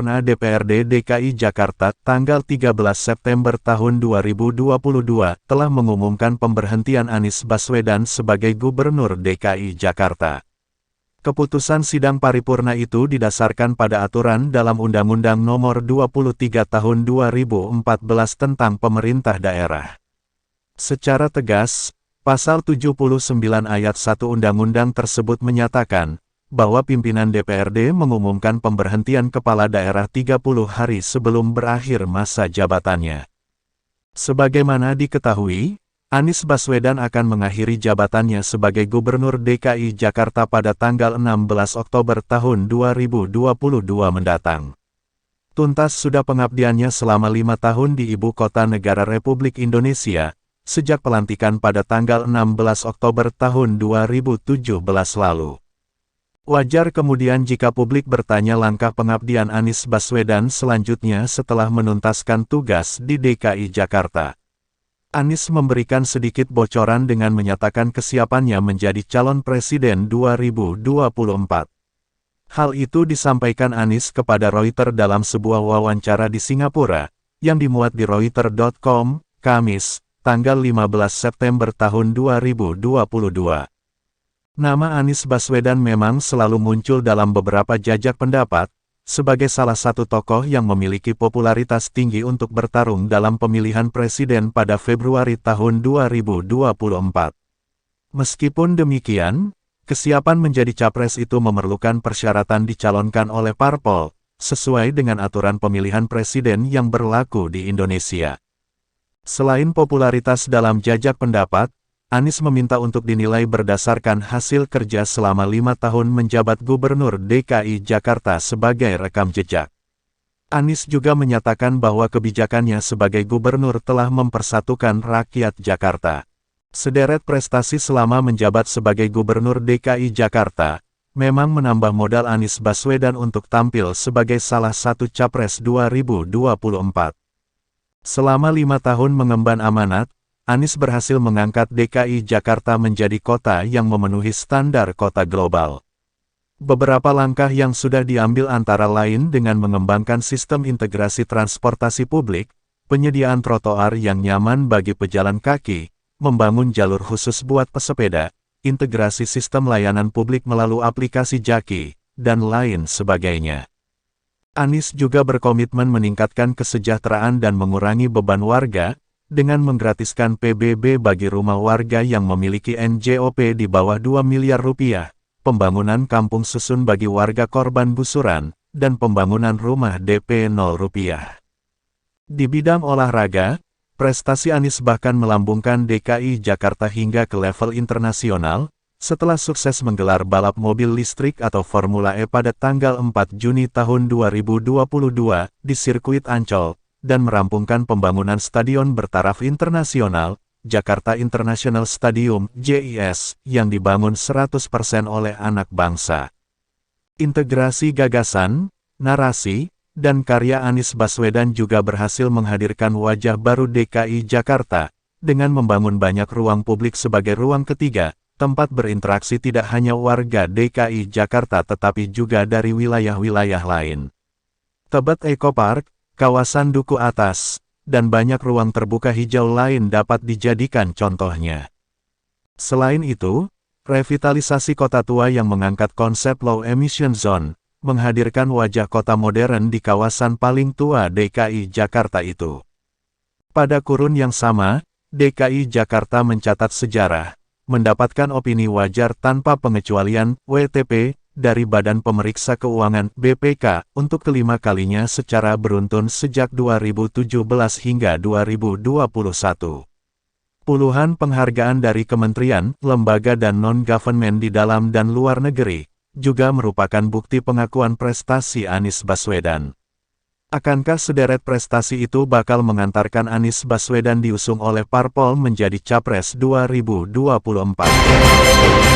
Paripurna DPRD DKI Jakarta tanggal 13 September tahun 2022 telah mengumumkan pemberhentian Anies Baswedan sebagai Gubernur DKI Jakarta. Keputusan sidang paripurna itu didasarkan pada aturan dalam Undang-Undang Nomor 23 Tahun 2014 tentang Pemerintah Daerah. Secara tegas, Pasal 79 Ayat 1 Undang-Undang tersebut menyatakan bahwa pimpinan DPRD mengumumkan pemberhentian kepala daerah 30 hari sebelum berakhir masa jabatannya. Sebagaimana diketahui, Anies Baswedan akan mengakhiri jabatannya sebagai Gubernur DKI Jakarta pada tanggal 16 Oktober tahun 2022 mendatang. Tuntas sudah pengabdiannya selama 5 tahun di Ibu Kota Negara Republik Indonesia, sejak pelantikan pada tanggal 16 Oktober tahun 2017 lalu. Wajar kemudian jika publik bertanya langkah pengabdian Anies Baswedan selanjutnya setelah menuntaskan tugas di DKI Jakarta. Anies memberikan sedikit bocoran dengan menyatakan kesiapannya menjadi calon presiden 2024. Hal itu disampaikan Anies kepada Reuters dalam sebuah wawancara di Singapura, yang dimuat di Reuters.com, Kamis, tanggal 15 September tahun 2022. Nama Anies Baswedan memang selalu muncul dalam beberapa jajak pendapat, sebagai salah satu tokoh yang memiliki popularitas tinggi untuk bertarung dalam pemilihan presiden pada Februari tahun 2024. Meskipun demikian, kesiapan menjadi capres itu memerlukan persyaratan dicalonkan oleh parpol, sesuai dengan aturan pemilihan presiden yang berlaku di Indonesia. Selain popularitas dalam jajak pendapat, Anies meminta untuk dinilai berdasarkan hasil kerja selama 5 tahun menjabat Gubernur DKI Jakarta sebagai rekam jejak. Anies juga menyatakan bahwa kebijakannya sebagai gubernur telah mempersatukan rakyat Jakarta. Sederet prestasi selama menjabat sebagai Gubernur DKI Jakarta, memang menambah modal Anies Baswedan untuk tampil sebagai salah satu capres 2024. Selama 5 tahun mengemban amanat, Anies berhasil mengangkat DKI Jakarta menjadi kota yang memenuhi standar kota global. Beberapa langkah yang sudah diambil antara lain dengan mengembangkan sistem integrasi transportasi publik, penyediaan trotoar yang nyaman bagi pejalan kaki, membangun jalur khusus buat pesepeda, integrasi sistem layanan publik melalui aplikasi Jaki, dan lain sebagainya. Anies juga berkomitmen meningkatkan kesejahteraan dan mengurangi beban warga, dengan menggratiskan PBB bagi rumah warga yang memiliki NJOP di bawah 2 miliar rupiah, pembangunan kampung susun bagi warga korban gusuran, dan pembangunan rumah DP 0 rupiah. Di bidang olahraga, prestasi Anies bahkan melambungkan DKI Jakarta hingga ke level internasional, setelah sukses menggelar balap mobil listrik atau Formula E pada tanggal 4 Juni tahun 2022 di sirkuit Ancol, dan merampungkan pembangunan stadion bertaraf internasional, Jakarta International Stadium (JIS), yang dibangun 100% oleh anak bangsa. Integrasi gagasan, narasi, dan karya Anies Baswedan juga berhasil menghadirkan wajah baru DKI Jakarta, dengan membangun banyak ruang publik sebagai ruang ketiga, tempat berinteraksi tidak hanya warga DKI Jakarta tetapi juga dari wilayah-wilayah lain. Tebet Eco Park, kawasan Duku Atas, dan banyak ruang terbuka hijau lain dapat dijadikan contohnya. Selain itu, revitalisasi kota tua yang mengangkat konsep low emission zone, menghadirkan wajah kota modern di kawasan paling tua DKI Jakarta itu. Pada kurun yang sama, DKI Jakarta mencatat sejarah, mendapatkan opini wajar tanpa pengecualian (WTP) dari Badan Pemeriksa Keuangan (BPK) untuk kelima kalinya secara beruntun sejak 2017 hingga 2021. Puluhan penghargaan dari kementerian, lembaga dan non-government di dalam dan luar negeri, juga merupakan bukti pengakuan prestasi Anies Baswedan. Akankah sederet prestasi itu bakal mengantarkan Anies Baswedan diusung oleh parpol menjadi Capres 2024?